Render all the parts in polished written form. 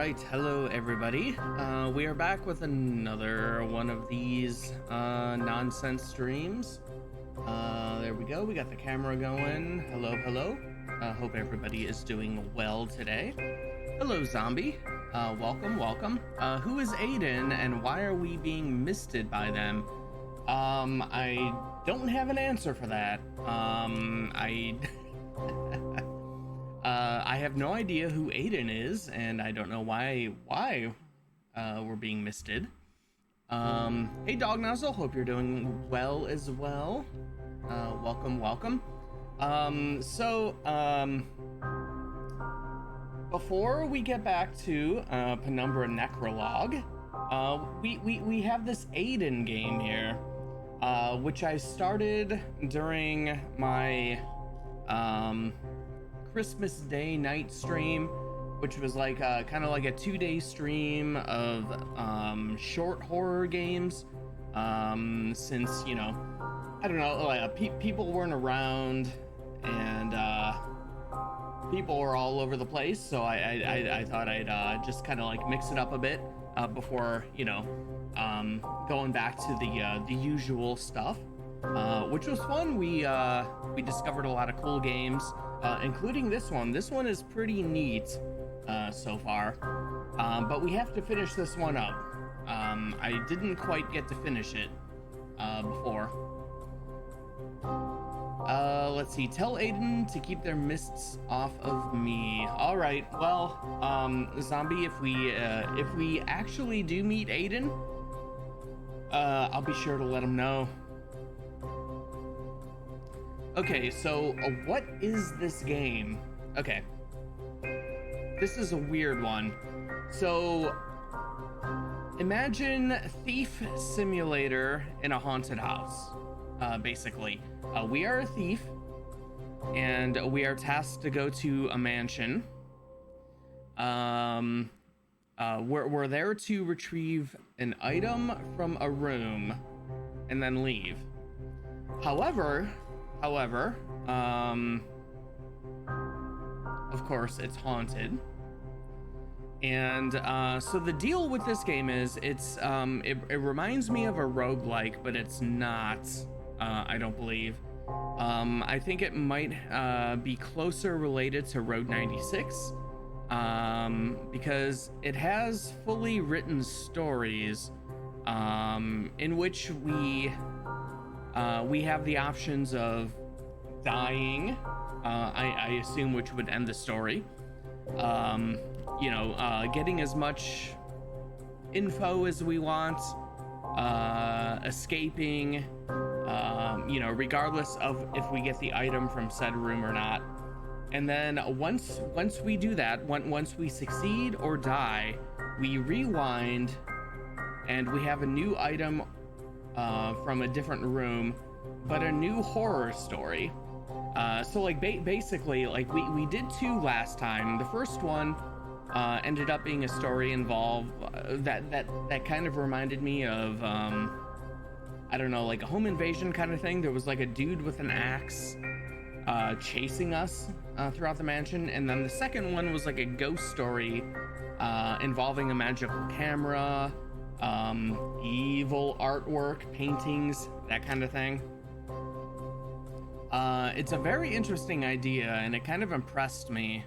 right, hello everybody. We are back with another one of these nonsense streams. There we go. We got the camera going. Hello, hello. Hope everybody is doing well today. Hello, zombie. Welcome, welcome. Who is Aiden, and why are we being misted by them? I don't have an answer for that. I have no idea who Aiden is, and I don't know why we're being misted. Hey Dog Nozzle, hope you're doing well as well. Welcome, welcome. Before we get back to Penumbra Necrolog, we have this Aiden game here, which I started during my Christmas Day night stream, which was like kind of like a 2-day stream of short horror games, since, you know, I don't know, like, people weren't around and people were all over the place, so I thought I'd just kind of like mix it up a bit before, you know, going back to the usual stuff, which was fun. We discovered a lot of cool games, including this one. This one is pretty neat so far, but we have to finish this one up. I didn't quite get to finish it before. Let's see. Tell Aiden to keep their mists off of me. All right. Well, zombie, if we actually do meet Aiden, I'll be sure to let him know. Okay, so what is this game? Okay, this is a weird one. So imagine Thief Simulator in a haunted house. Basically, we are a thief, and we are tasked to go to a mansion. We're there to retrieve an item from a room and then leave. However, of course, it's haunted. And so the deal with this game is it reminds me of a roguelike, but it's not, I don't believe. I think it might be closer related to Road 96, because it has fully written stories in which we have the options of dying, I assume, which would end the story, getting as much info as we want, escaping, regardless of if we get the item from said room or not. And then once we do that, once we succeed or die, we rewind and we have a new item from a different room, but a new horror story. So like basically, like we did 2 last time. The first one ended up being a story involved that kind of reminded me of I don't know, like a home invasion kind of thing. There was like a dude with an axe chasing us throughout the mansion, and then the second one was like a ghost story involving a magical camera, evil artwork, paintings, that kind of thing. It's a very interesting idea, and it kind of impressed me.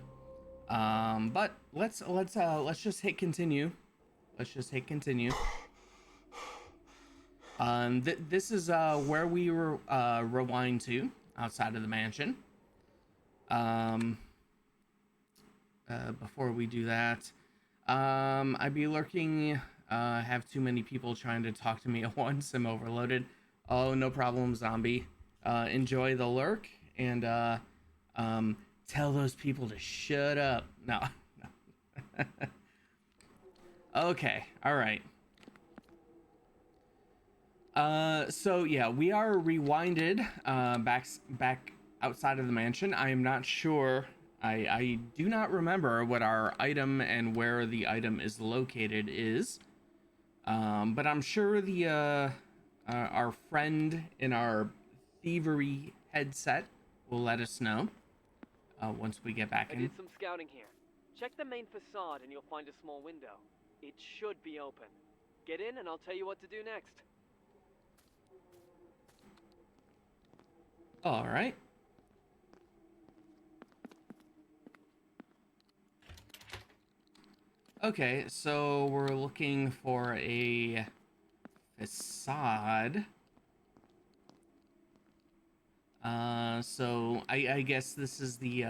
But let's just hit continue. Let's just hit continue. This is where we were rewind to outside of the mansion. Before we do that, I'd be lurking. Have too many people trying to talk to me at once. I'm overloaded. Oh, no problem, zombie. Enjoy the lurk, and tell those people to shut up. No. Okay, all right. So yeah, we are rewinded back outside of the mansion. I am not sure. I do not remember what our item and where the item is located is. But I'm sure the our friend in our thievery headset will let us know once we get back in. I did some scouting here. Check the main facade and you'll find a small window. It should be open. Get in and I'll tell you what to do next. All right. Okay, so we're looking for a facade. So I guess this is the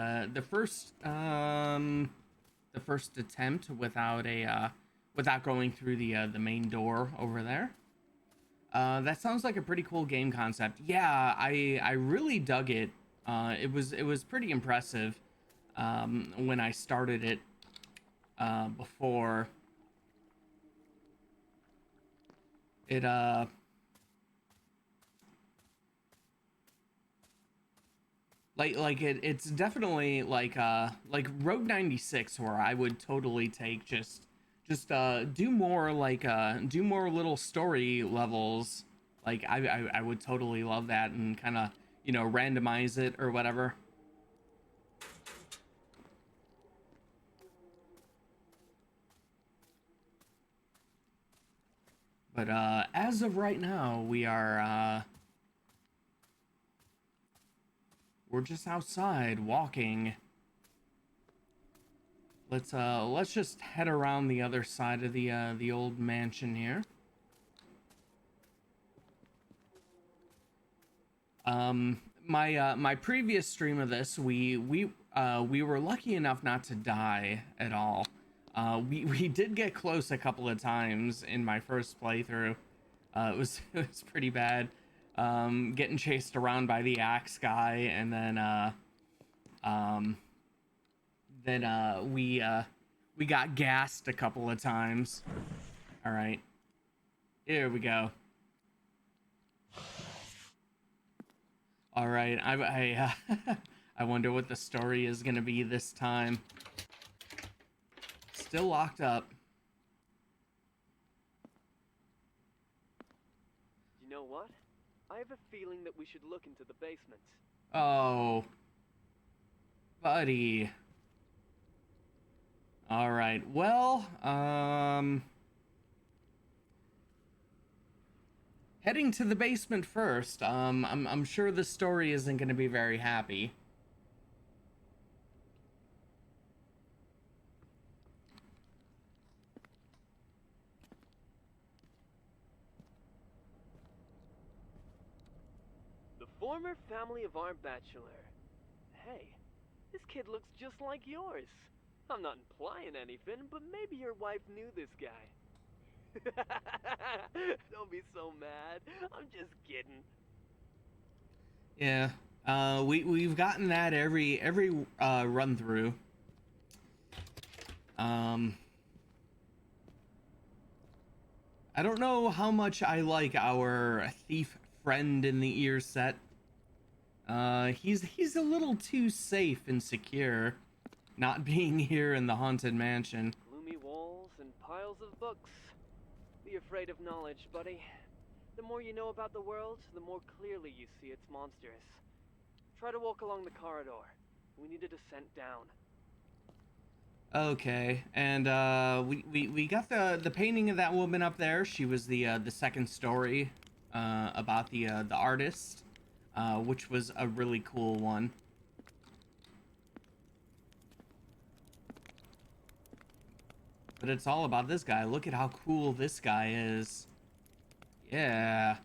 first attempt without a without going through the main door over there. That sounds like a pretty cool game concept. Yeah, I really dug it. It was pretty impressive when I started it before it it's definitely like Road 96 where I would totally take just do more little story levels. Like I would totally love that and kind of, randomize it or whatever. But as of right now, we're just outside walking. Let's just head around the other side of the old mansion here. My previous stream of this, we were lucky enough not to die at all. We did get close a couple of times in my first playthrough. It was pretty bad. Getting chased around by the axe guy, and um, then we got gassed a couple of times. All right, here we go. All right, I wonder what the story is gonna be this time. Still locked up. You know what? I have a feeling that we should look into the basement. Oh, buddy. All right. Well, heading to the basement first. I'm sure the story isn't going to be very happy. The former family of our bachelor. Hey, this kid looks just like yours. I'm not implying anything, but maybe your wife knew this guy. Don't be so mad. I'm just kidding. Yeah. We've gotten that every run through. Um, I don't know how much I like our thief friend in the ear set. He's a little too safe and secure, not being here in the haunted mansion. Gloomy walls and piles of books. Be afraid of knowledge, buddy. The more you know about the world, the more clearly you see its monsters. Try to walk along the corridor. We need a descent down. Okay, and we got the painting of that woman up there. She was the second story about the artist, which was a really cool one. But it's all about this guy. Look at how cool this guy is. Yeah.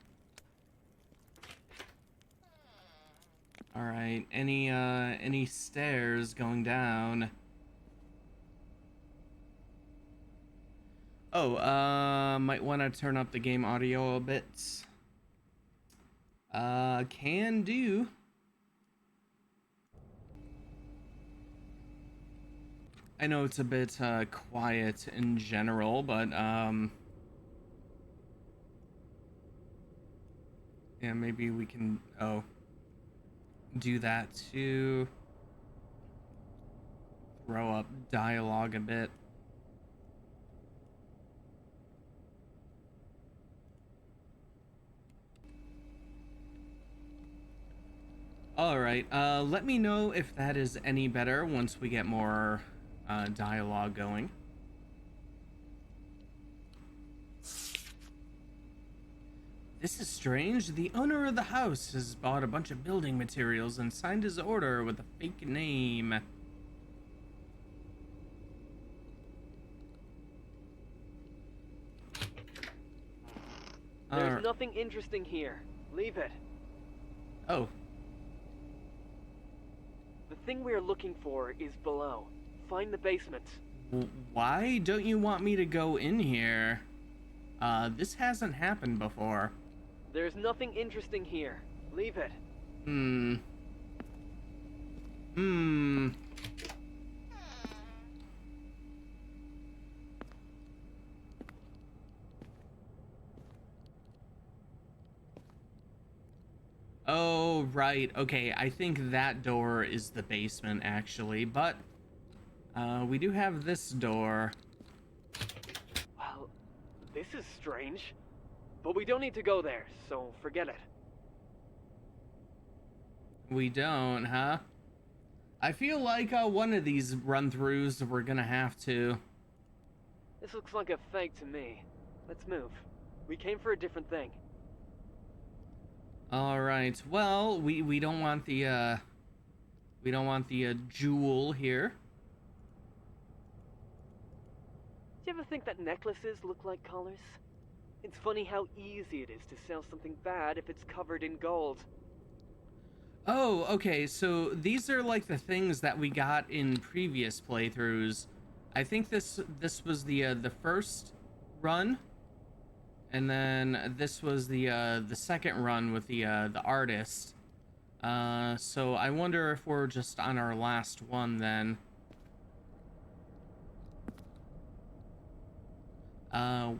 All right. Any stairs going down? Oh, might want to turn up the game audio a bit. Can do. I know it's a bit quiet in general, but yeah, maybe we can do that to throw up dialogue a bit. All right. Let me know if that is any better once we get more dialogue going. This is strange. The owner of the house has bought a bunch of building materials and signed his order with a fake name. There's nothing interesting here. Leave it. Oh. The thing we're looking for is below. Find the basement. Why don't you want me to go in here? This hasn't happened before. There's nothing interesting here. Leave it. Oh, right. Okay, I think that door is the basement, actually, but we do have this door. Well, this is strange. But we don't need to go there, so forget it. We don't, huh? I feel like one of these run-throughs we're gonna have to. This looks like a fake to me. Let's move. We came for a different thing. All right. Well, we don't want the jewel here. Do you ever think that necklaces look like colors? It's funny how easy it is to sell something bad if it's covered in gold. Oh, okay. So these are like the things that we got in previous playthroughs. I think this was the first run, and then this was the second run with the artist. So I wonder if we're just on our last one then.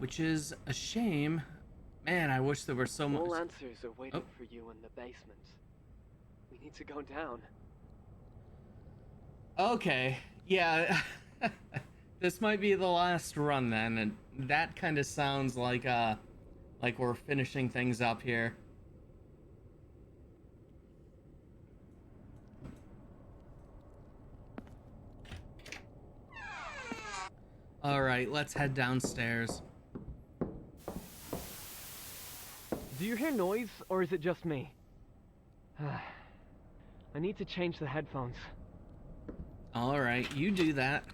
Which is a shame. Man, I wish there were so much. All answers are waiting for you in the basement. We need to go down. Okay, yeah. This might be the last run then, and that kind of sounds like we're finishing things up here. All right, let's head downstairs. Do you hear noise, or is it just me? I need to change the headphones. All right, you do that.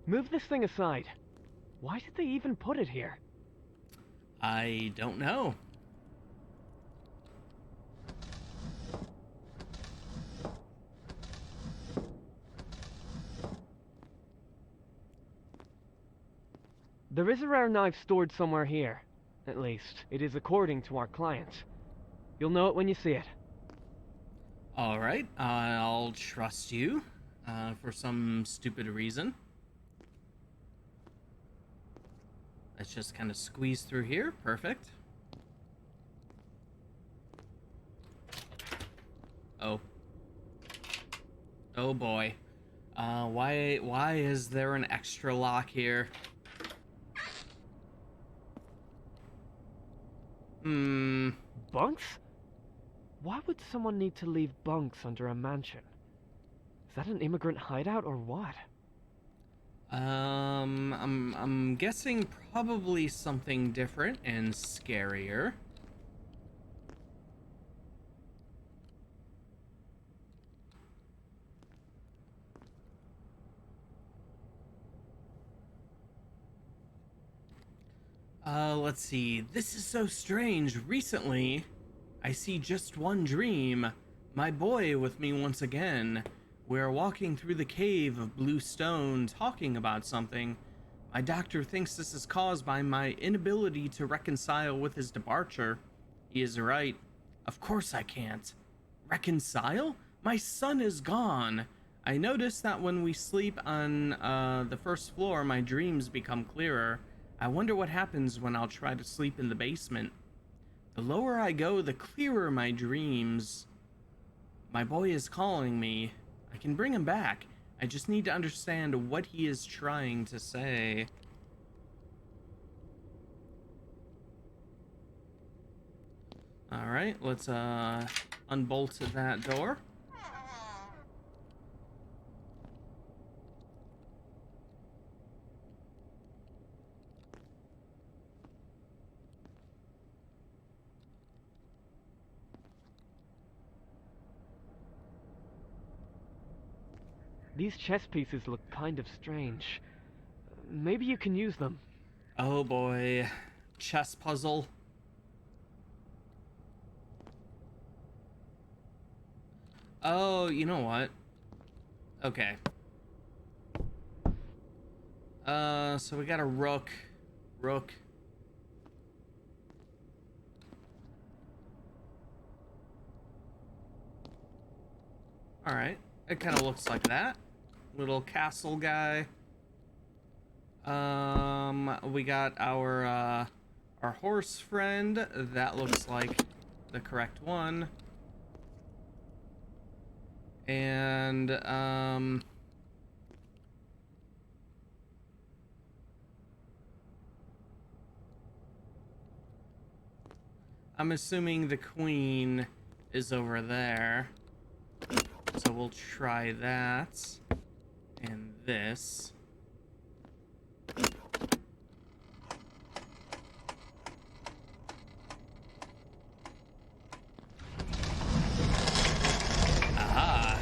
Move this thing aside. Why did they even put it here? I don't know. There is a rare knife stored somewhere here. At least, it is according to our client. You'll know it when you see it. All right, I'll trust you for some stupid reason. Let's just kind of squeeze through here. Perfect. Oh. Oh boy. Why is there an extra lock here? Bunks? Why would someone need to leave bunks under a mansion? Is that an immigrant hideout or what? I'm guessing probably something different and scarier. Let's see. This is so strange. Recently, I see just one dream. My boy with me once again. We're walking through the cave of blue stone, talking about something. My doctor thinks this is caused by my inability to reconcile with his departure. He is right. Of course I can't. Reconcile? My son is gone. I notice that when we sleep on the first floor, my dreams become clearer. I wonder what happens when I'll try to sleep in the basement. The lower I go, the clearer my dreams. My boy is calling me. I can bring him back. I just need to understand what he is trying to say. All right, let's unbolt that door. These chess pieces look kind of strange. Maybe you can use them. Oh boy, chess puzzle. Oh, you know what? Okay. So we got a rook. Rook. All right. It kind of looks like that. Little castle guy. We got our horse friend. That looks like the correct one. And I'm assuming the queen is over there. So we'll try that. And this. Aha.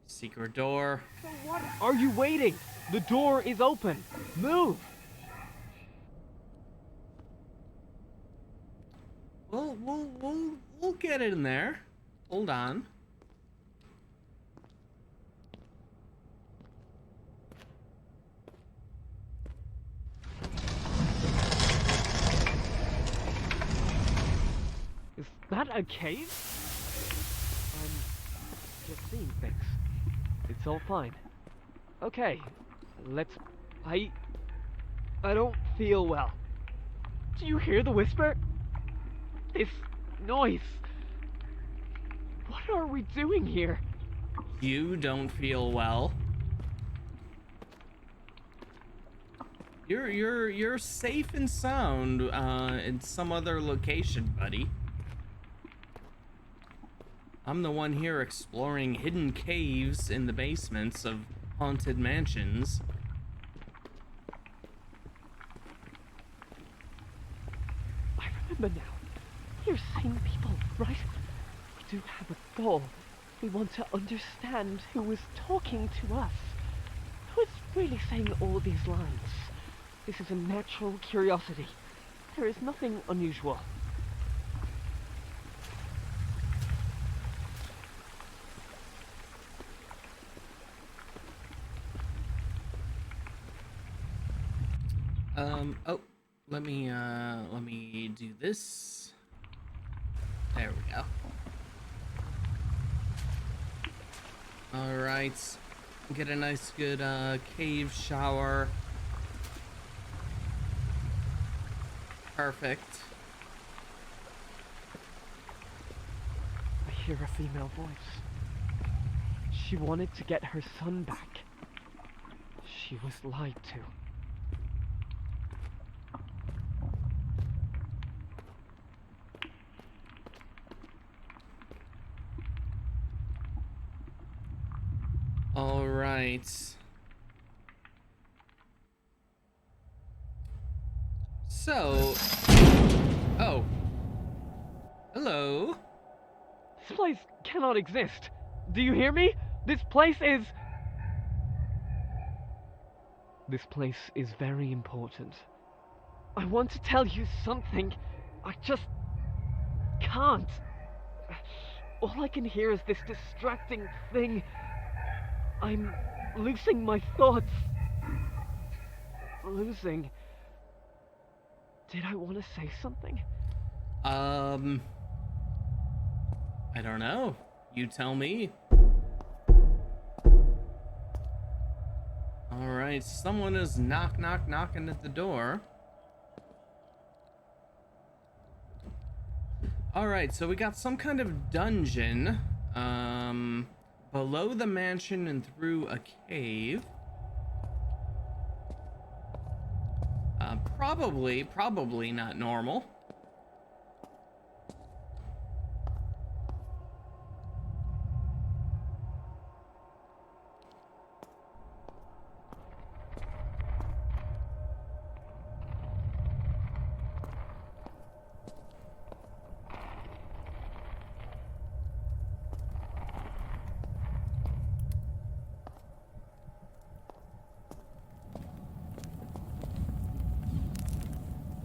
Secret door. So what are you waiting? The door is open. Move! We'll get it in there. Hold on. Is that a cave? I'm just seeing things. It's all fine. Okay, let's... I don't feel well. Do you hear the whisper? This noise. What are we doing here? You don't feel well. You're safe and sound in some other location, buddy. I'm the one here exploring hidden caves in the basements of haunted mansions. I remember now. We're sane people, right? We do have a goal. We want to understand who is talking to us. Who is really saying all these lines? This is a natural curiosity. There is nothing unusual. Oh, let me do this. There we go. All right, get a nice good cave shower. Perfect. I hear a female voice. She wanted to get her son back. She was lied to. All right. So, oh, hello. This place cannot exist. Do you hear me? This place is very important. I want to tell you something. I just can't. All I can hear is this distracting thing. I'm losing my thoughts. Losing. Did I want to say something? I don't know. You tell me. All right, someone is knocking at the door. All right, so we got some kind of dungeon. below the mansion and through a cave. Probably not normal.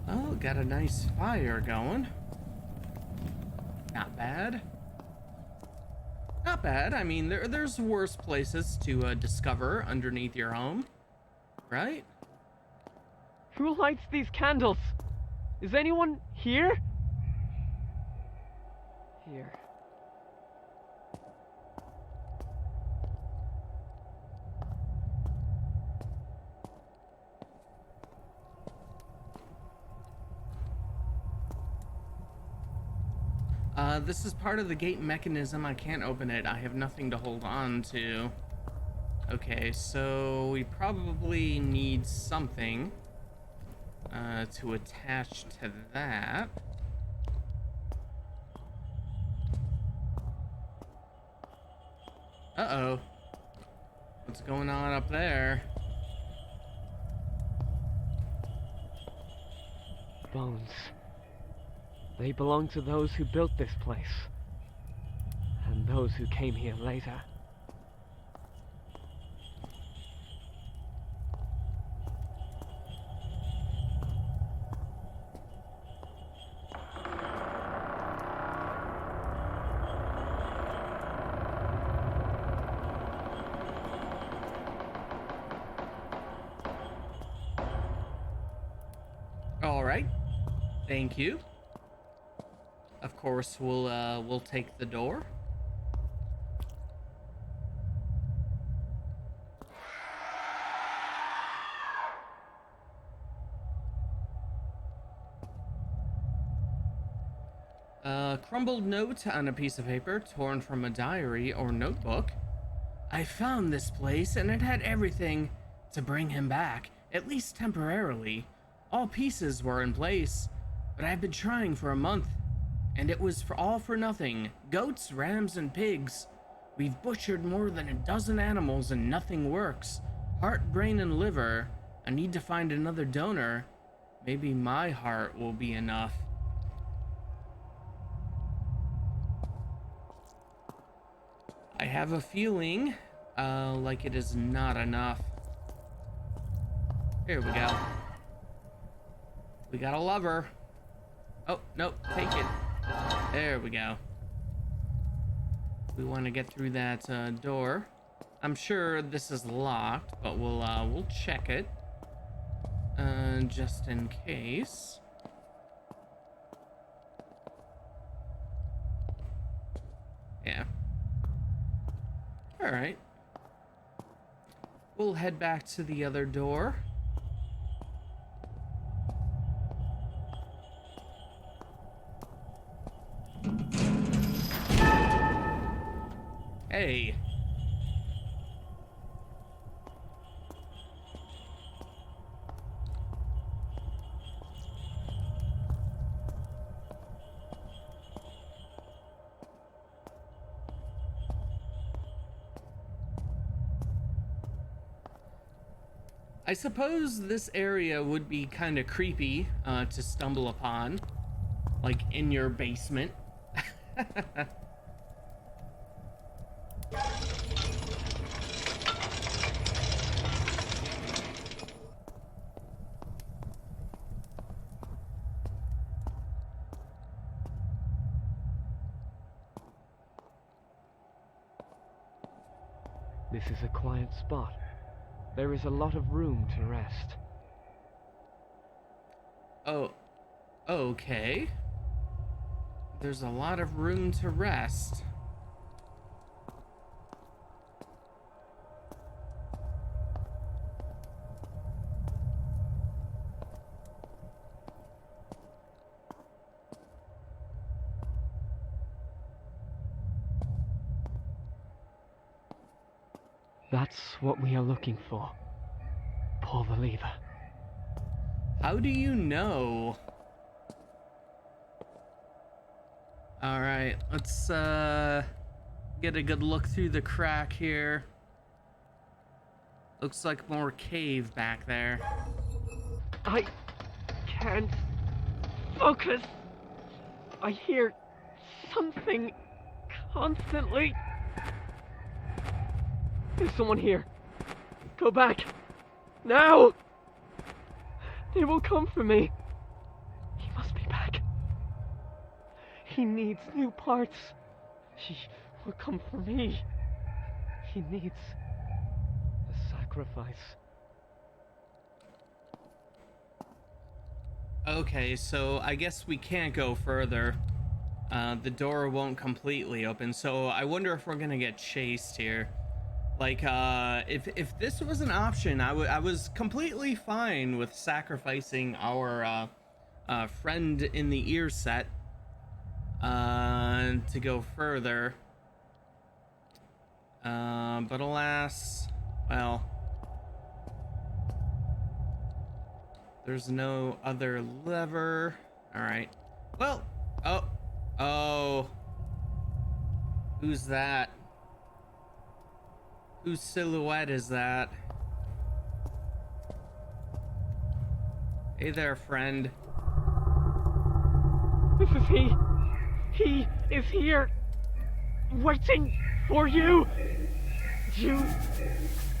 Oh, got a nice fire going. Not bad. Not bad. I mean, there's worse places to discover underneath your home, right? Who lights these candles? Is anyone here? Here. This is part of the gate mechanism. I can't open it. I have nothing to hold on to. Okay, so we probably need something to attach to that. Uh-oh. What's going on up there? Bones. They belong to those who built this place. And those who came here later. All right. Thank you. Of course, we'll take the door. Crumbled note on a piece of paper torn from a diary or notebook. I found this place and it had everything to bring him back, at least temporarily. All pieces were in place, but I've been trying for a month, and it was all for nothing. Goats, rams, and pigs. We've butchered more than a dozen animals and nothing works. Heart, brain, and liver. I need to find another donor. Maybe my heart will be enough. I have a feeling like it is not enough. Here we go. We got a lover. Oh, nope, take it. There we go. We want to get through that door. I'm sure this is locked, but we'll check it. Just in case. Yeah. All right. We'll head back to the other door. Hey. I suppose this area would be kind of creepy to stumble upon, like in your basement. This is a quiet spot. There is a lot of room to rest. Oh, okay. There's a lot of room to rest. That's what we are looking for. Pull the lever. How do you know? Alright, let's get a good look through the crack here. Looks like more cave back there. I can't focus. I hear something constantly. There's someone here. Go back. Now! They will come for me. He must be back. He needs new parts. He will come for me. He needs a sacrifice. Okay, so I guess we can't go further. The door won't completely open, so I wonder if we're gonna get chased here. Like, if this was an option, I was completely fine with sacrificing our friend in the ear set to go further. But alas, well, there's no other lever. All right. Well, oh, who's that? Whose silhouette is that? Hey there, friend. This is he. He is here. Waiting for you. You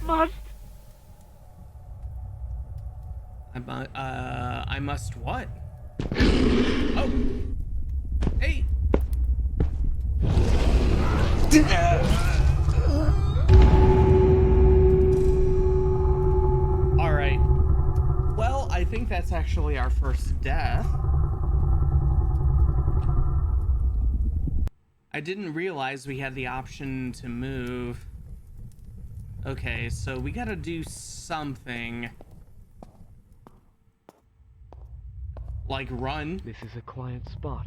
must. I must what? Oh. Hey. All right. Well, I think that's actually our first death. I didn't realize we had the option to move. Okay, so we gotta do something. Like run. This is a quiet spot.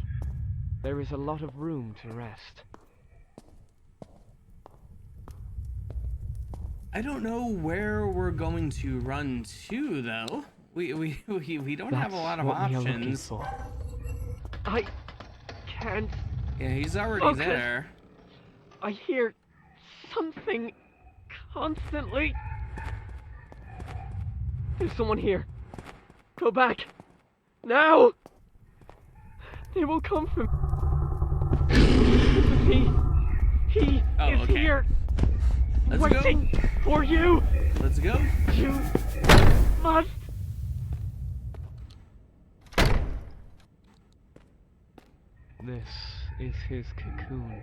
There is a lot of room to rest. I don't know where we're going to run to, though. We don't have a lot of options. For. I can't. Yeah, he's already focus. there. I hear something constantly. There's someone here. Go back. Now! They will come from. This is he. He is okay. here. Let's waiting go. For you. Let's go. You must. This is his cocoon.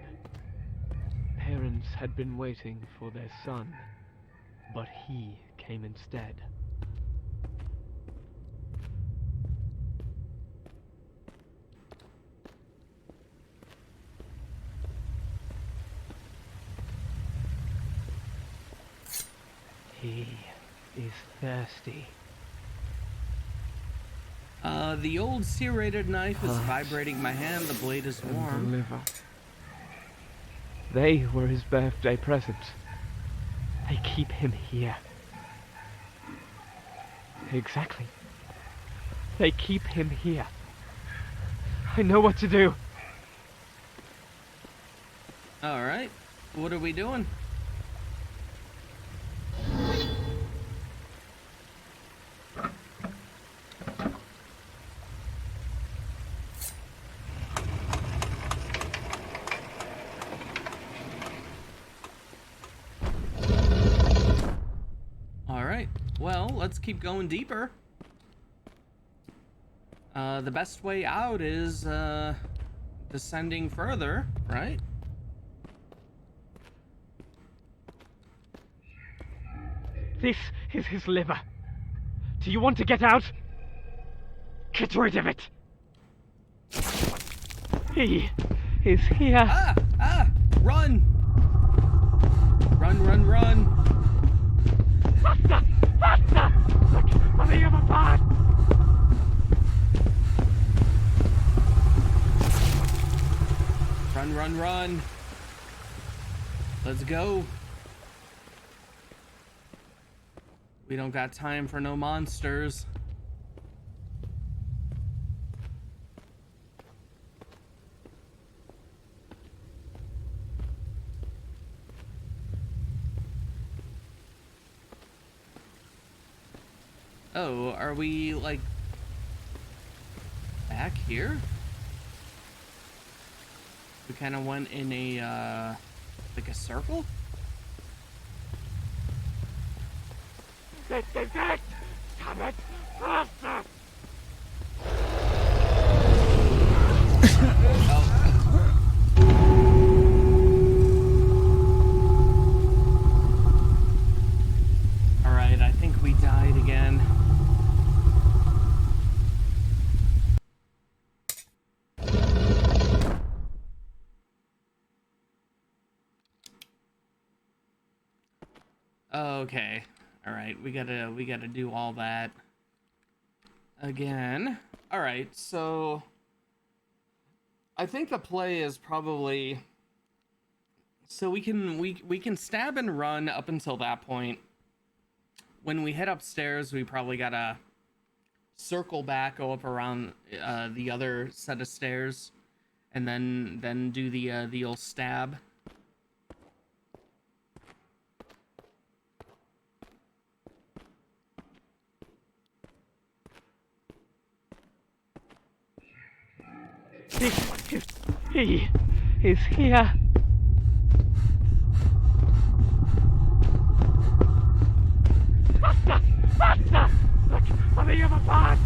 Parents had been waiting for their son, but he came instead. He is thirsty. The old serrated knife is vibrating my hand. The blade is warm. Liver. They were his birthday present. They keep him here. Exactly. They keep him here. I know what to do. All right. What are we doing? Well, let's keep going deeper. The best way out is descending further, right? This is his liver. Do you want to get out? Get rid of it. He is here. Run! Run, run, run! Faster! Faster! Look for the other part! Run, run, run! Let's go! We don't got time for no monsters. Oh, are we like back here? We kind of went in a like a circle. This is it! Damn it! Faster! All right, I think we died again. Okay. All right, we gotta do all that again. All right, so I think the play is probably so we can stab and run up until that point. When we head upstairs, we probably gotta circle back, go up around the other set of stairs, and then do the old stab. He is here. Faster! Faster! Look on the other path!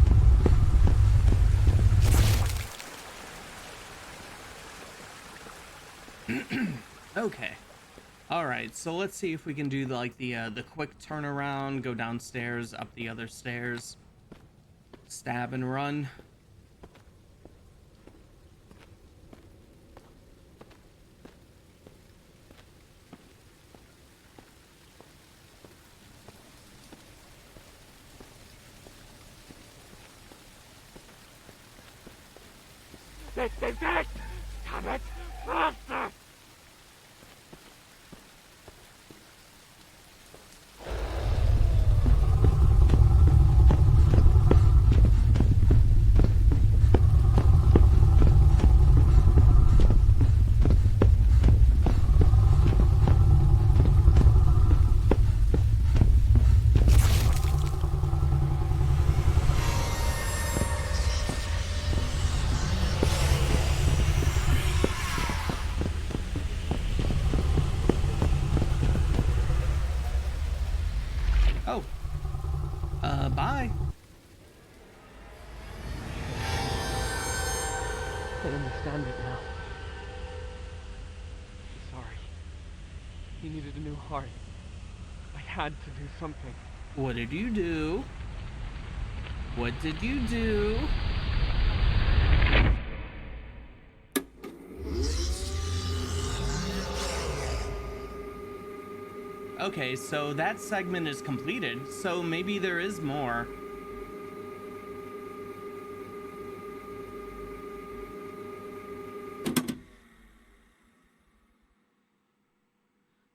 Okay. All right, so let's see if we can do the quick turnaround, go downstairs, up the other stairs, stab and run. This is it! Damn it! Faster! Oh. Bye. I understand it now. Sorry. He needed a new heart. I had to do something. What did you do? What did you do? Okay, so that segment is completed, so maybe there is more.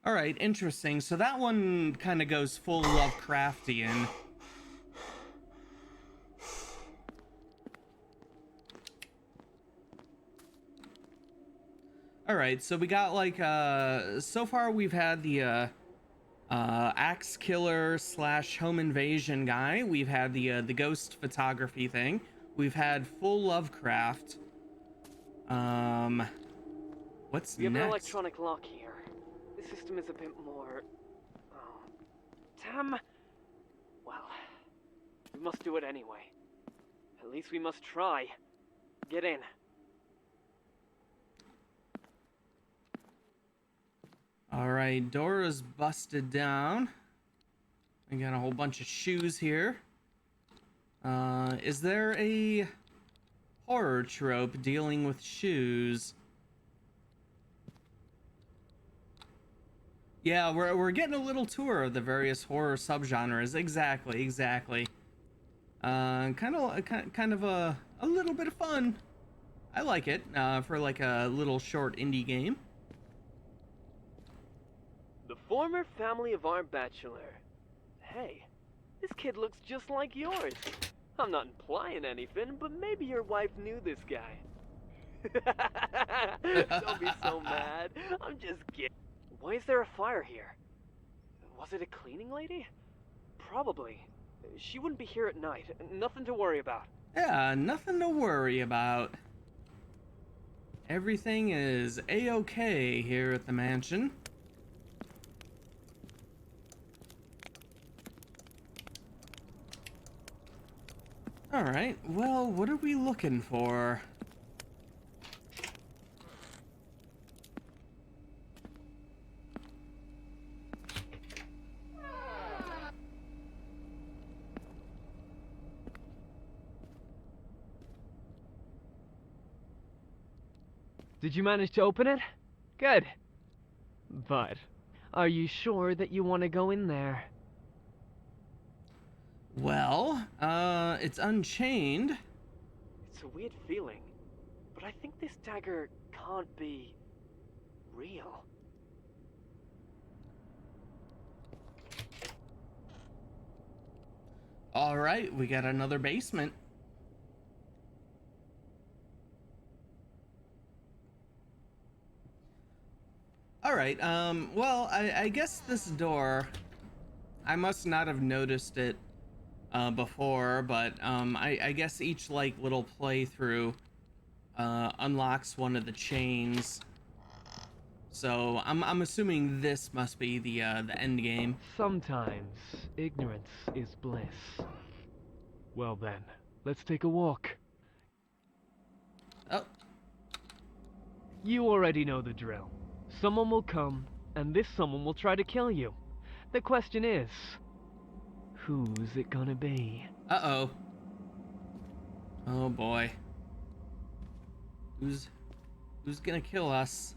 All right, interesting. So that one kind of goes full Lovecraftian. All right, so we got like so far we've had the axe killer / home invasion guy. We've had the ghost photography thing. We've had full Lovecraft. What's We have an next? electronic lock here. This system is a bit more... Oh. Damn! Well, we must do it anyway. At least we must try. Get in. All right, door is busted down. We got a whole bunch of shoes here. Is there a horror trope dealing with shoes? Yeah, we're getting a little tour of the various horror subgenres. Exactly. Kind of a little bit of fun. I like it for like a little short indie game. The former family of our bachelor. Hey, This kid looks just like yours. I'm not implying anything, but maybe your wife knew this guy. Don't be so mad. I'm just kidding. Why is there a fire here? Was it a cleaning lady? Probably. She wouldn't be here at night. Nothing to worry about. Yeah, nothing to worry about. Everything is a-okay here at the mansion. Alright, well, what are we looking for? Did you manage to open it? Good. But, are you sure that you want to go in there? Well, it's unchained. It's a weird feeling, but I think this dagger can't be real. Alright, we got another basement. Alright, well, I guess this door, I must not have noticed it before, but I guess each like little playthrough unlocks one of the chains. So I'm assuming this must be the end game. Sometimes ignorance is bliss. Well then, let's take a walk. Oh, You already know the drill. Someone will come, and this someone will try to kill you. The question is, who's it gonna be? uh-oh. Oh boy. Who's gonna kill us?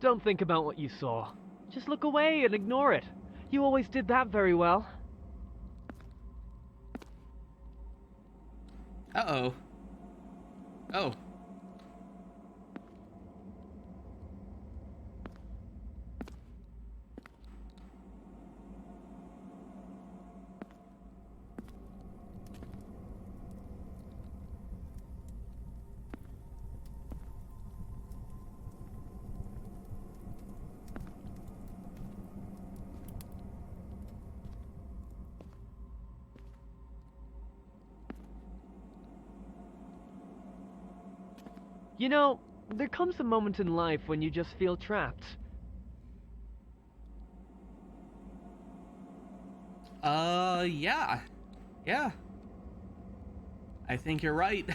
Don't think about what you saw. Just look away and ignore it. You always did that very well. Uh-oh. Oh. You know, there comes a moment in life when you just feel trapped. Yeah. Yeah. I think you're right.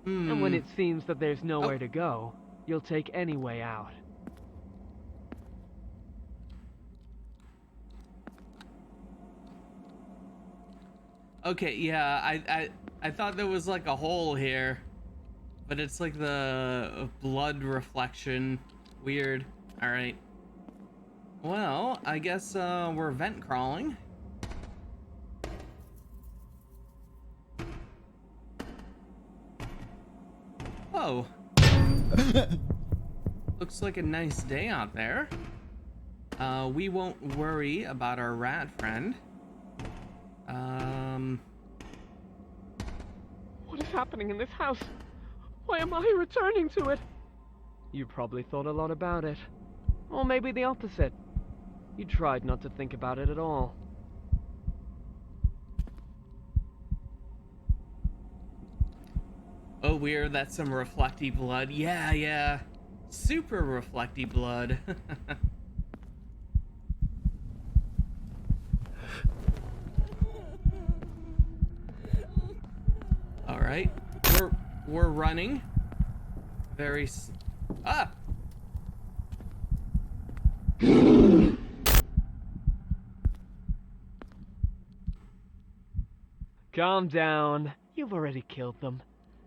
And when it seems that there's nowhere to go, you'll take any way out. Okay, yeah, I thought there was like a hole here, but it's like the blood reflection. Weird. All right. Well, I guess we're vent crawling. Whoa. Looks like a nice day out there. We won't worry about our rat friend. What is happening in this house? Why am I returning to it? You probably thought a lot about it. Or maybe the opposite. You tried not to think about it at all. Oh, weird, that's some reflecty blood. Yeah. Super reflecty blood. All right, we're running. Calm down. You've already killed them.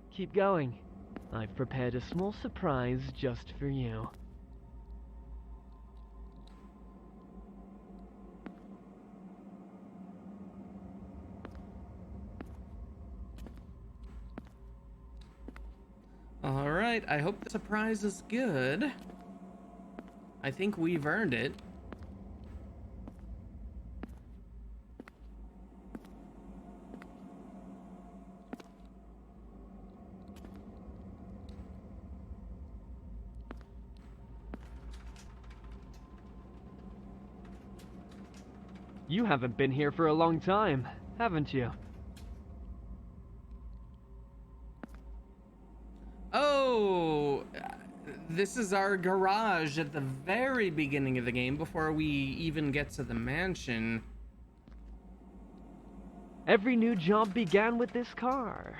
Keep going. I've prepared a small surprise just for you. Alright, I hope the surprise is good. I think we've earned it. You haven't been here for a long time, haven't you? Oh, this is our garage at the very beginning of the game before we even get to the mansion. Every new job began with this car.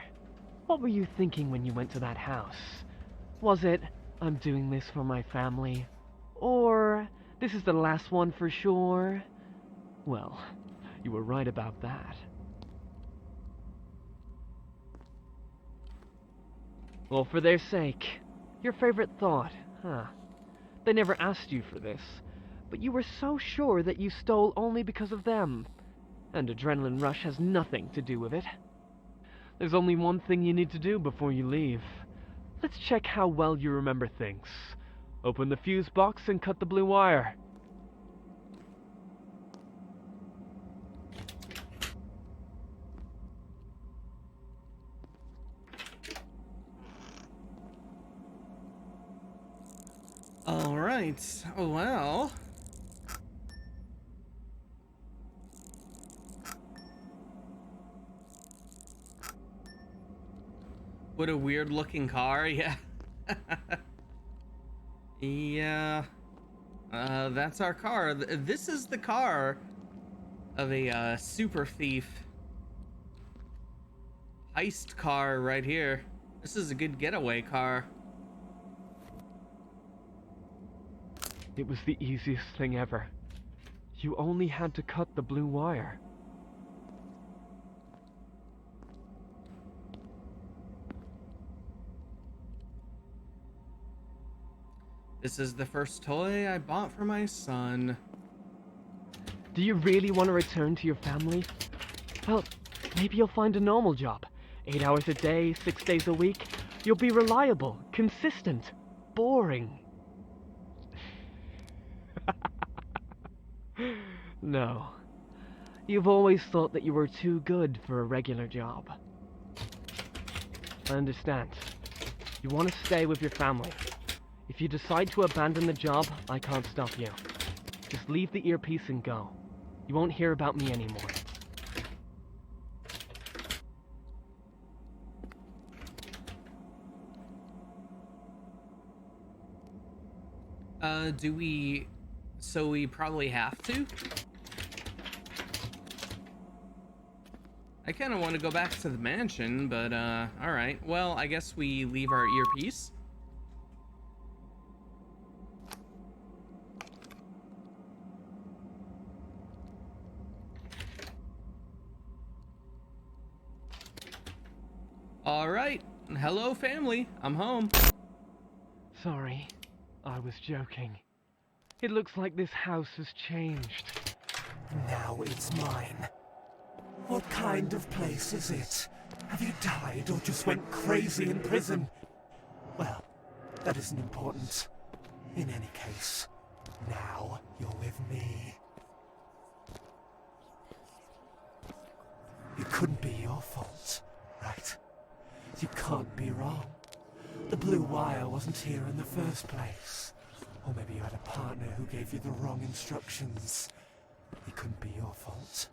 What were you thinking when you went to that house? Was it, I'm doing this for my family? Or, this is the last one for sure? Well, you were right about that. Well, for their sake. Your favorite thought, huh? They never asked you for this, but you were so sure that you stole only because of them. And adrenaline rush has nothing to do with it. There's only one thing you need to do before you leave. Let's check how well you remember things. Open the fuse box and cut the blue wire. All right, well. What a weird looking car, yeah. Yeah. That's our car. This is the car of a super thief. Heist car right here. This is a good getaway car. It was the easiest thing ever. You only had to cut the blue wire. This is the first toy I bought for my son. Do you really want to return to your family? Well, maybe you'll find a normal job. 8 hours a day, 6 days a week. You'll be reliable, consistent, boring. No. You've always thought that you were too good for a regular job. I understand. You want to stay with your family. If you decide to abandon the job, I can't stop you. Just leave the earpiece and go. You won't hear about me anymore. Do we... So we probably have to? I kind of want to go back to the mansion, but, alright. Well, I guess we leave our earpiece. Alright. Hello, family. I'm home. Sorry, I was joking. It looks like this house has changed. Now it's mine. What kind of place is it? Have you died or just went crazy in prison? Well, that isn't important. In any case, now you're with me. It couldn't be your fault, right? You can't be wrong. The blue wire wasn't here in the first place. Or maybe you had a partner who gave you the wrong instructions. It couldn't be your fault.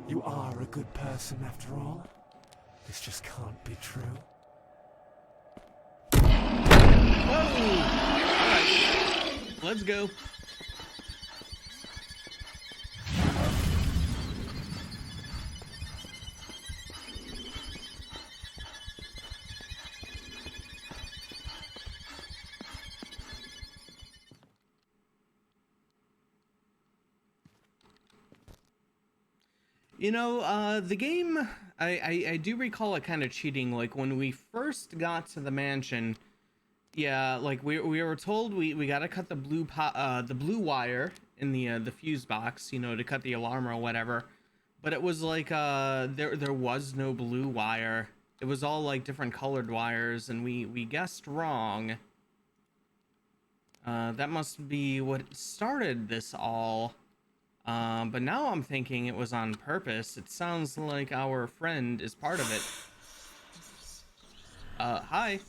You are a good person after all. This just can't be true. Whoa! Alright. Let's go. The game, I do recall it kind of cheating. Like when we first got to the mansion, yeah, like we were told we gotta cut the blue wire in the fuse box, to cut the alarm or whatever. But it was like there was no blue wire. It was all like different colored wires, and we guessed wrong. That must be what started this all. But now I'm thinking it was on purpose. It sounds like our friend is part of it. Hi.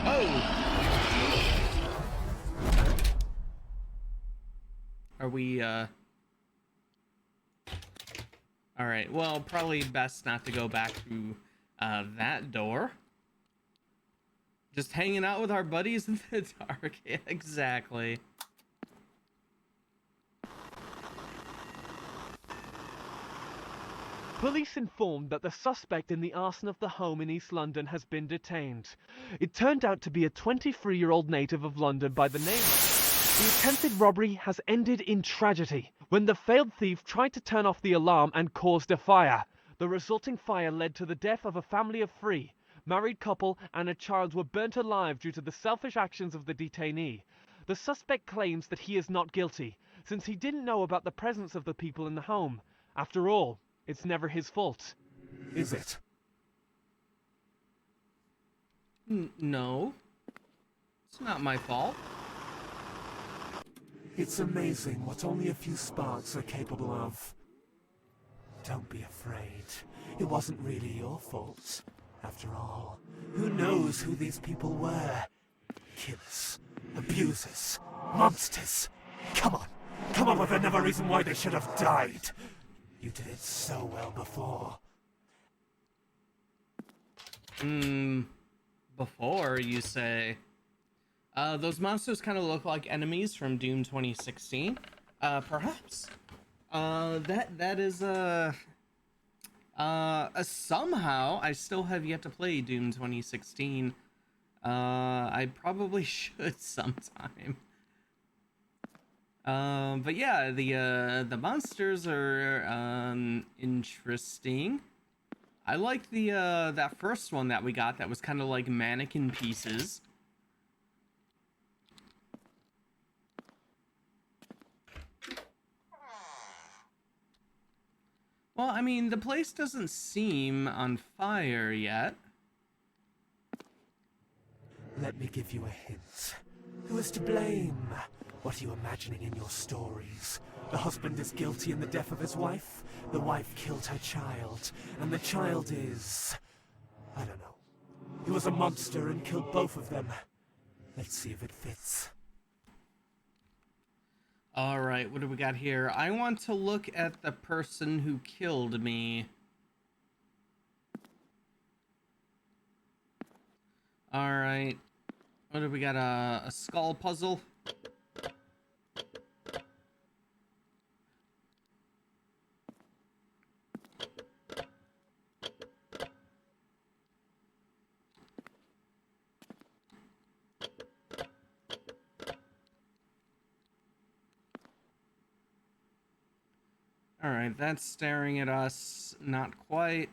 Oh! Are we, Alright, well, probably best not to go back through, that door. Just hanging out with our buddies in the dark. Yeah, exactly. Police informed that the suspect in the arson of the home in East London has been detained. It turned out to be a 23-year-old native of London by the name of... The attempted robbery has ended in tragedy when the failed thief tried to turn off the alarm and caused a fire. The resulting fire led to the death of a family of 3. Married couple and a child were burnt alive due to the selfish actions of the detainee. The suspect claims that he is not guilty, since he didn't know about the presence of the people in the home. After all, it's never his fault. Is it? No. It's not my fault. It's amazing what only a few sparks are capable of. Don't be afraid. It wasn't really your fault. After all, who knows who these people were? Killers, abusers, monsters. Come on with another reason why they should have died. You did it so well before. Before, you say? Those monsters kind of look like enemies from Doom 2016. Perhaps. That is, somehow, I still have yet to play Doom 2016. I probably should sometime. But yeah, the monsters are, interesting. I like that first one that we got that was kind of like mannequin pieces. Well, I mean, the place doesn't seem on fire yet. Let me give you a hint. Who is to blame? What are you imagining in your stories? The husband is guilty in the death of his wife. The wife killed her child. And the child is... I don't know. He was a monster and killed both of them. Let's see if it fits. Alright, what do we got here? I want to look at the person who killed me. Alright. What do we got? A skull puzzle? Alright, that's staring at us. Not quite.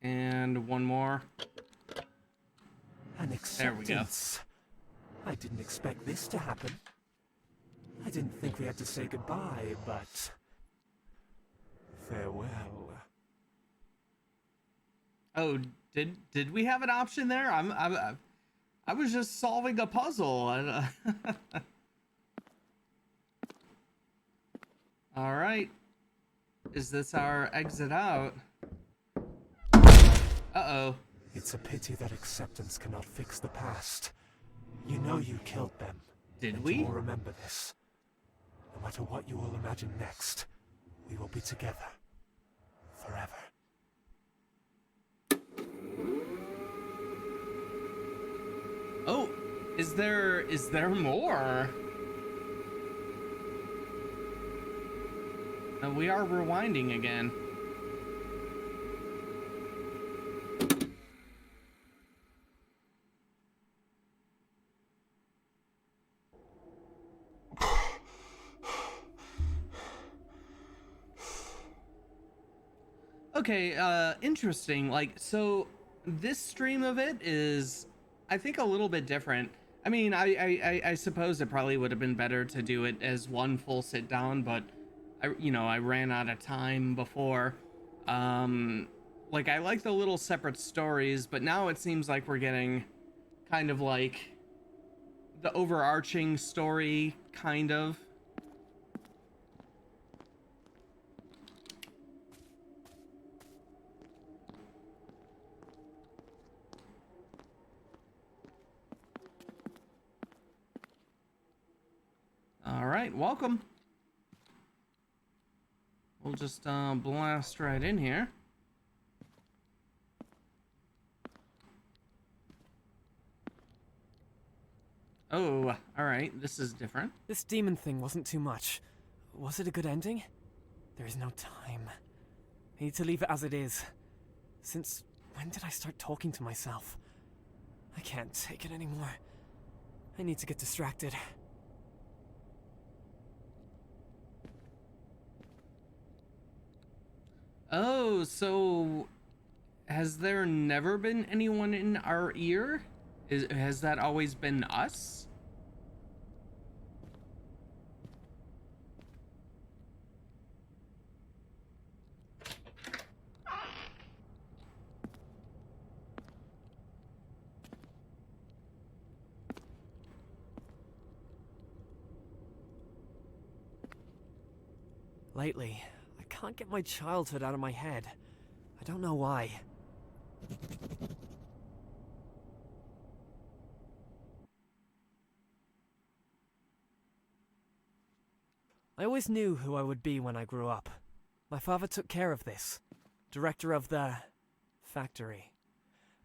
And one more. An acceptance. There we go. I didn't expect this to happen. I didn't think we had to say goodbye, but... farewell. Oh, did we have an option there? I was just solving a puzzle. All right. Is this our exit out? Uh-oh. It's a pity that acceptance cannot fix the past. You know you killed them. Did we? You will remember this. No matter what you will imagine next, we will be together. Forever. Oh, is there more? We are rewinding again. Okay, interesting. Like, so this stream of it is, I think, a little bit different. I mean, I suppose it probably would have been better to do it as one full sit down, but I ran out of time before. Like, I like the little separate stories, but now it seems like we're getting kind of like the overarching story, kind of. All right, welcome. We'll just blast right in here. Oh, all right, this is different. This demon thing wasn't too much. Was it a good ending? There is no time. I need to leave it as it is. Since when did I start talking to myself? I can't take it anymore. I need to get distracted. Oh, so has there never been anyone in our ear? Has that always been us? Lately, I can't get my childhood out of my head. I don't know why. I always knew who I would be when I grew up. My father took care of this. Director of the factory.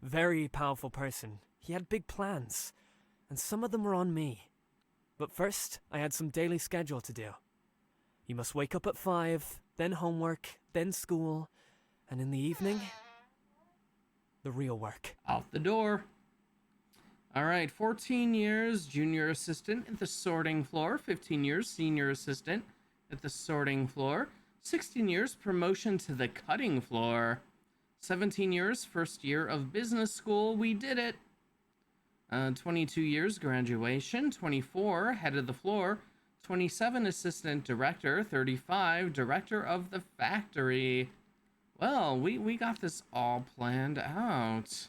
Very powerful person. He had big plans, and some of them were on me. But first, I had some daily schedule to do. You must wake up at 5, then homework, then school, and in the evening, the real work. Out the door. All right, 14 years junior assistant at the sorting floor, 15 years senior assistant at the sorting floor, 16 years promotion to the cutting floor, 17 years first year of business school. We did it. 22 years graduation, 24 head of the floor, 27 assistant director, 35 director of the factory. Well, we got this all planned out.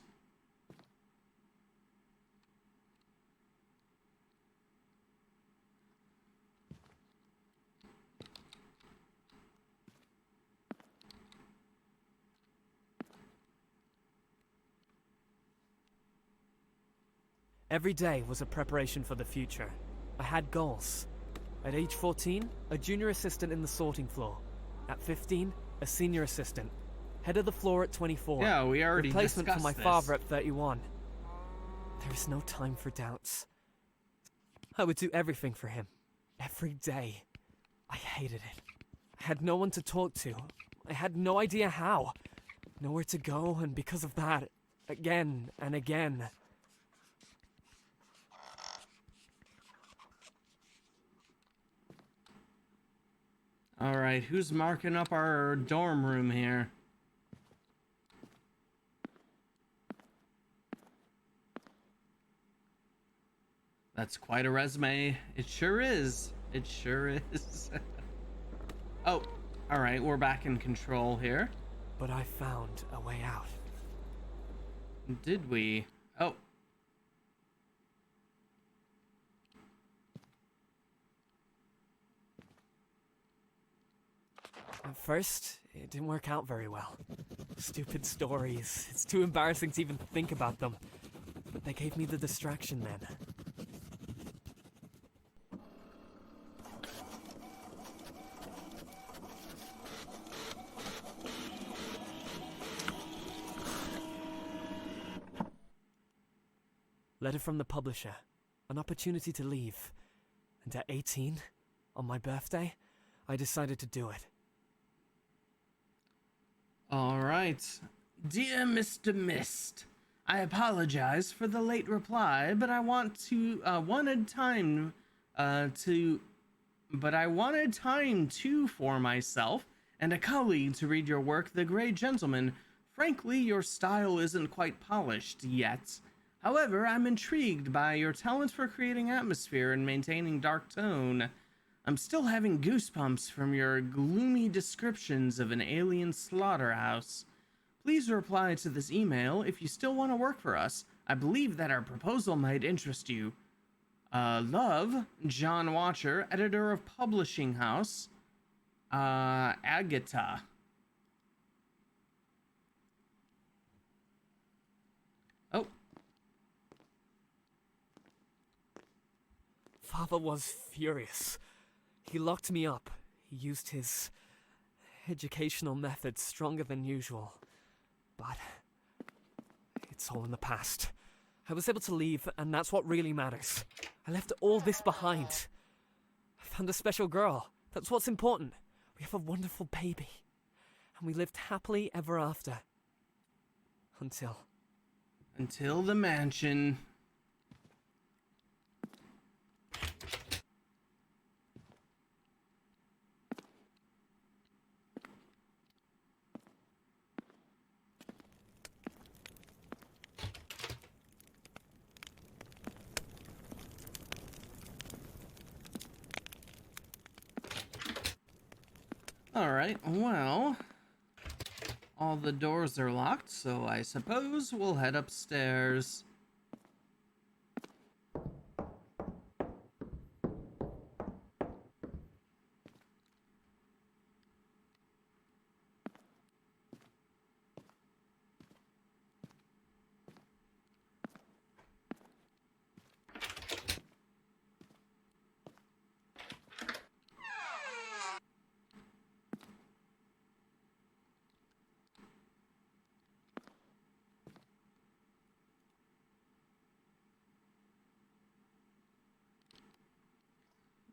Every day was a preparation for the future. I had goals. At age 14, a junior assistant in the sorting floor. At 15, a senior assistant. Head of the floor at 24. Yeah, we already Replacement for my discussed father this. at 31. There is no time for doubts. I would do everything for him. Every day. I hated it. I had no one to talk to. I had no idea how. Nowhere to go, and because of that, again and again. All right, who's marking up our dorm room here? That's quite a resume. It sure is. It sure is. Oh, all right, we're back in control here. But I found a way out. Did we? Oh. At first, it didn't work out very well. Stupid stories. It's too embarrassing to even think about them. But they gave me the distraction then. Letter from the publisher. An opportunity to leave. And at 18, on my birthday, I decided to do it. All right. Dear Mr. Mist, I apologize for the late reply, but I wanted time to but I wanted time too for myself and a colleague to read your work, The Grey Gentleman. Frankly, your style isn't quite polished yet. However, I'm intrigued by your talent for creating atmosphere and maintaining dark tone. I'm still having goosebumps from your gloomy descriptions of an alien slaughterhouse. Please reply to this email if you still want to work for us. I believe that our proposal might interest you. Love, John Watcher, editor of Publishing House, Agatha. Oh, Father was furious. He locked me up. He used his educational methods stronger than usual. But it's all in the past. I was able to leave, and that's what really matters. I left all this behind. I found a special girl. That's what's important. We have a wonderful baby. And we lived happily ever after. Until the mansion. Alright, well, all the doors are locked, so I suppose we'll head upstairs.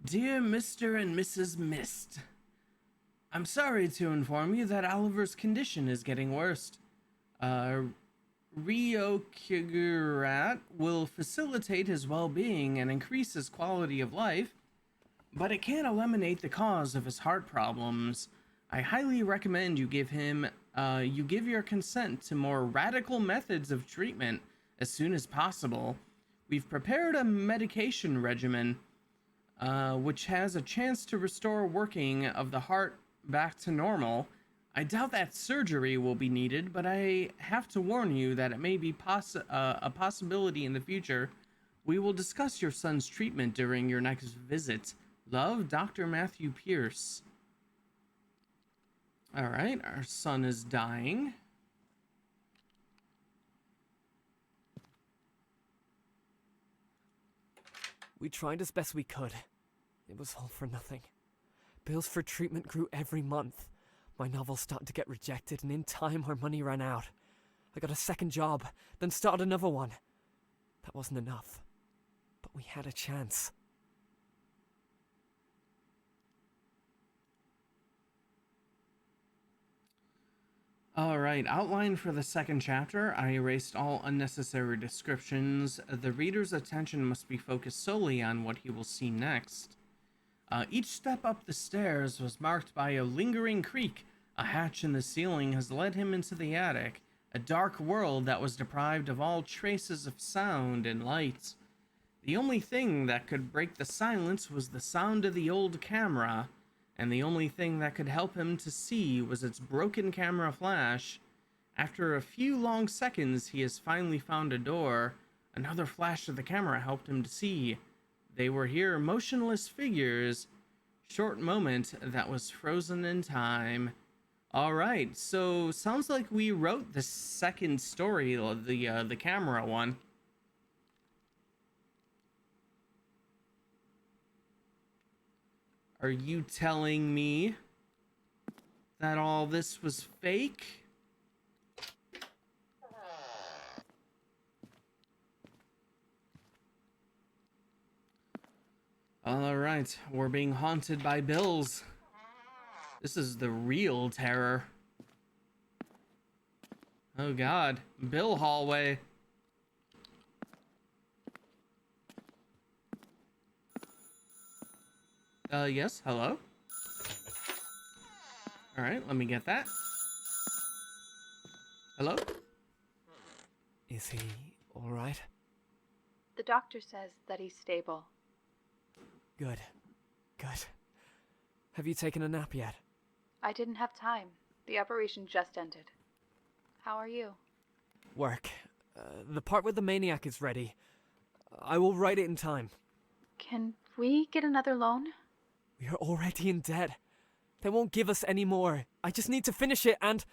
Dear Mr. and Mrs. Mist, I'm sorry to inform you that Oliver's condition is getting worse. Ryokigurat will facilitate his well-being and increase his quality of life, but it can't eliminate the cause of his heart problems. I highly recommend you give your consent to more radical methods of treatment as soon as possible. We've prepared a medication regimen which has a chance to restore working of the heart back to normal. I doubt that surgery will be needed, but I have to warn you that it may be a possibility in the future. We will discuss your son's treatment during your next visit. Love, Dr. Matthew Pierce. All right, our son is dying. We tried as best we could. It was all for nothing. Bills for treatment grew every month. My novel started to get rejected, and in time our money ran out. I got a second job, then started another one. That wasn't enough. But we had a chance. Alright, outline for the second chapter. I erased all unnecessary descriptions. The reader's attention must be focused solely on what he will see next. Each step up the stairs was marked by a lingering creak. A hatch in the ceiling has led him into the attic, a dark world that was deprived of all traces of sound and light. The only thing that could break the silence was the sound of the old camera, and the only thing that could help him to see was its broken camera flash. After a few long seconds, he has finally found a door. Another flash of the camera helped him to see. They were here, motionless figures. Short moment that was frozen in time. All right, so sounds like we wrote the second story, the camera one. Are you telling me that all this was fake? All right, we're being haunted by bills. This is the real terror. Oh God, Bill hallway. Yes, hello? All right, let me get that. Hello? Is he alright? The doctor says that he's stable. Good. Good. Have you taken a nap yet? I didn't have time. The operation just ended. How are you? Work. The part where the maniac is ready. I will write it in time. Can we get another loan? We are already in debt. They won't give us any more. I just need to finish it and...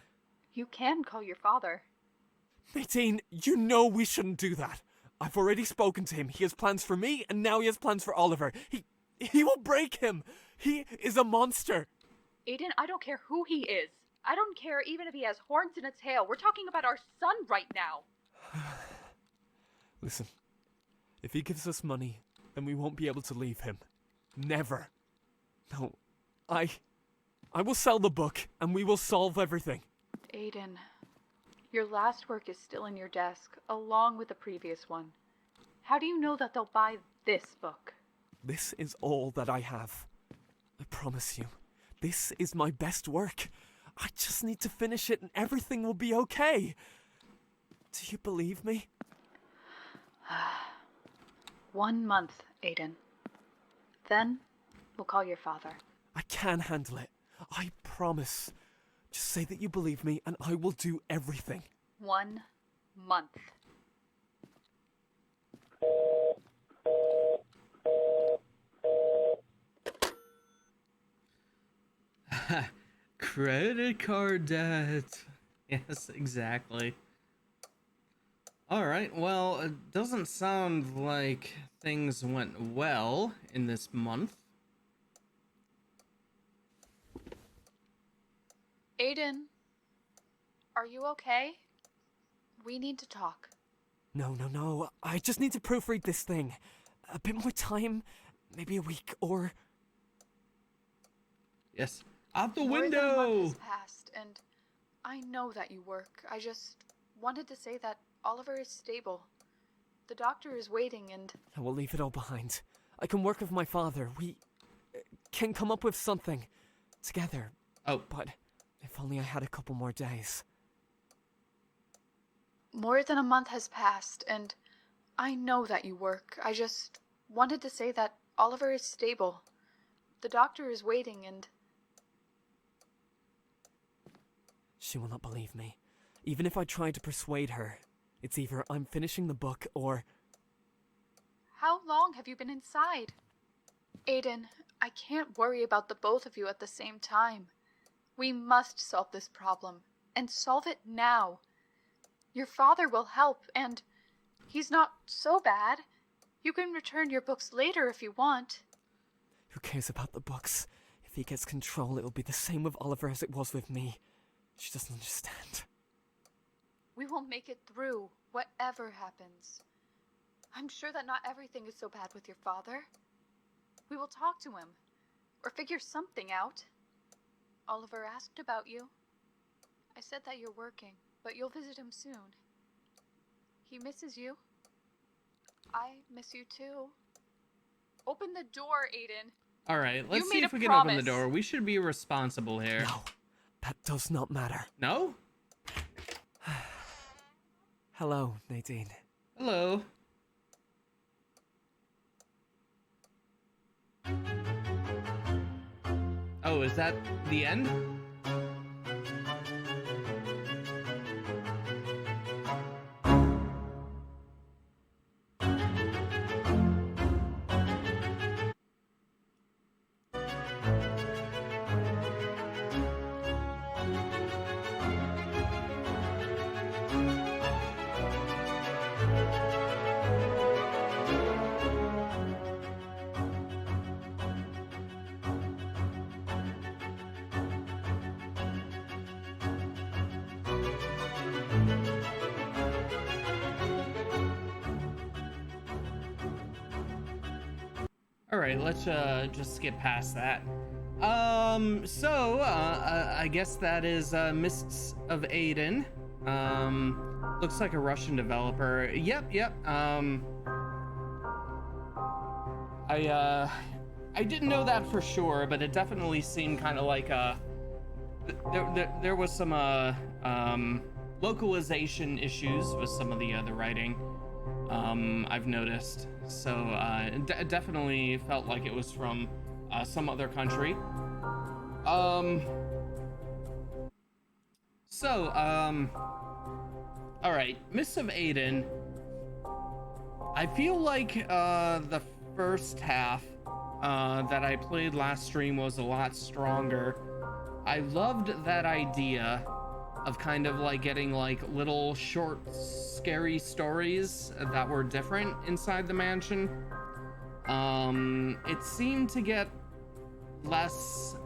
You can call your father. Nadine, you know we shouldn't do that. I've already spoken to him. He has plans for me, and now he has plans for Oliver. He will break him. He is a monster. Aiden, I don't care who he is. I don't care even if he has horns and a tail. We're talking about our son right now. Listen, if he gives us money, then we won't be able to leave him. Never. No, I will sell the book, and we will solve everything. Aiden, your last work is still in your desk, along with the previous one. How do you know that they'll buy this book? This is all that I have. I promise you, this is my best work. I just need to finish it and everything will be okay. Do you believe me? 1 month, Aiden. Then, we'll call your father. I can handle it. I promise. Just say that you believe me and I will do everything. 1 month. Credit card debt. Yes, exactly. Alright, well, it doesn't sound like things went well in this month. Aiden, are you okay? We need to talk. No. I just need to proofread this thing. A bit more time, maybe a week or... Yes. Out the More than a window! month has passed, and I know that you work. I just wanted to say that Oliver is stable. The doctor is waiting, and... I will leave it all behind. I can work with my father. We can come up with something together. Oh. But if only I had a couple more days. More than a month has passed, and I know that you work. I just wanted to say that Oliver is stable. The doctor is waiting, and... She will not believe me. Even if I try to persuade her, it's either I'm finishing the book or... How long have you been inside? Aiden, I can't worry about the both of you at the same time. We must solve this problem, and solve it now. Your father will help, and he's not so bad. You can return your books later if you want. Who cares about the books? If he gets control, it will be the same with Oliver as it was with me. She doesn't understand. We will make it through, whatever happens. I'm sure that not everything is so bad with your father. We will talk to him, or figure something out. Oliver asked about you. I said that you're working, but you'll visit him soon. He misses you. I miss you too. Open the door, Aiden. Alright, let's You see made if a we can open the promise. door. We should be responsible here. No, that does not matter. No? Hello, Nadine. Hello. Oh, is that the end? Alright, let's just skip past that. I guess that is Mists of Aiden. Looks like a Russian developer. Yep. I didn't know that for sure, but it definitely seemed kind of like there was some localization issues with some of the writing. I've noticed. So definitely felt like it was from some other country. All right, Miss of Aiden. I feel like the first half that I played last stream was a lot stronger. I loved that idea of kind of like getting like little short scary stories that were different inside the mansion. It seemed to get less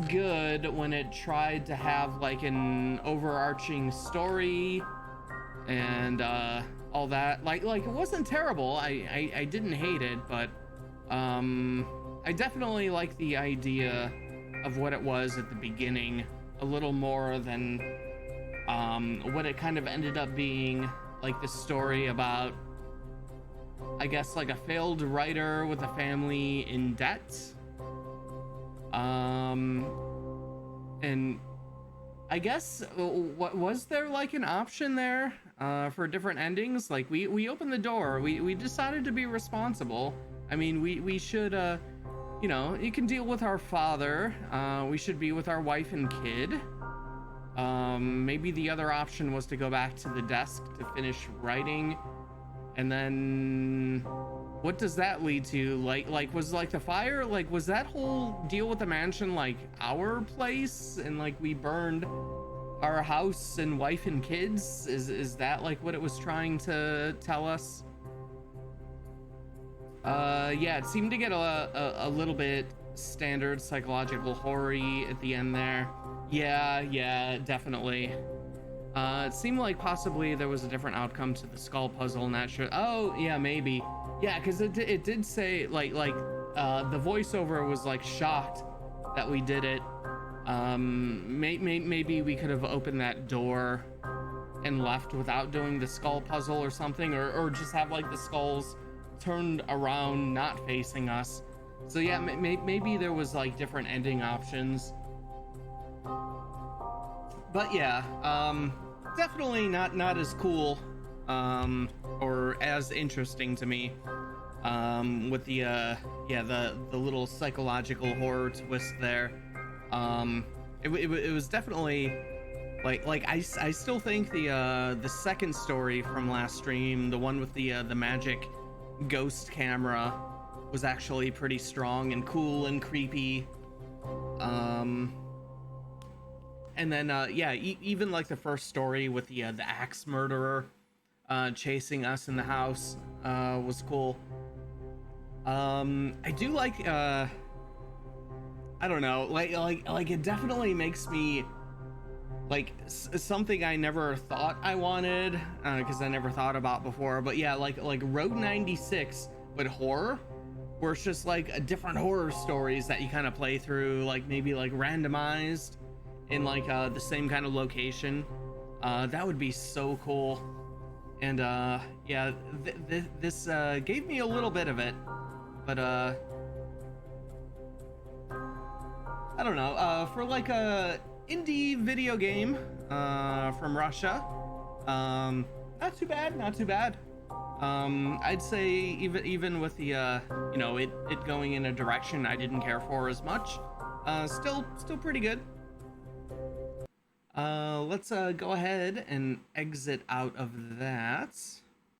good when it tried to have like an overarching story and all that. Like it wasn't terrible. I didn't hate it, but I definitely like the idea of what it was at the beginning a little more than what it kind of ended up being, like the story about, I guess, like a failed writer with a family in debt. And I guess, what was there like an option there for different endings? Like we opened the door, we decided to be responsible. I mean, we should, you know, you can deal with our father. We should be with our wife and kid. Maybe the other option was to go back to the desk to finish writing. And then what does that lead to? Like was like the fire, like was that whole deal with the mansion like our place and like we burned our house and wife and kids? Is that like what it was trying to tell us? Yeah, it seemed to get a little bit standard psychological horror-y at the end there. Yeah, definitely. It seemed like possibly there was a different outcome to the skull puzzle, not sure. Oh, yeah, maybe. Yeah, because it did say, like, the voiceover was, like, shocked that we did it. Maybe we could have opened that door and left without doing the skull puzzle or something, or just have, like, the skulls turned around, not facing us. So, yeah, maybe there was, like, different ending options. But yeah, definitely not as cool or as interesting to me with the little psychological horror twist there. It was definitely like I still think the second story from last stream, the one with the magic ghost camera, was actually pretty strong and cool and creepy. And then even like the first story with the axe murderer chasing us in the house was cool. I do like I don't know, like it definitely makes me like something I never thought I wanted, because I never thought about before. But yeah, like Road 96 but horror, where it's just like different horror stories that you kind of play through, like maybe like randomized in like the same kind of location. That would be so cool. And yeah, this gave me a little bit of it, but I don't know, for like a indie video game from Russia, not too bad. I'd say even with the you know, it going in a direction I didn't care for as much, still pretty good. Let's go ahead and exit out of that.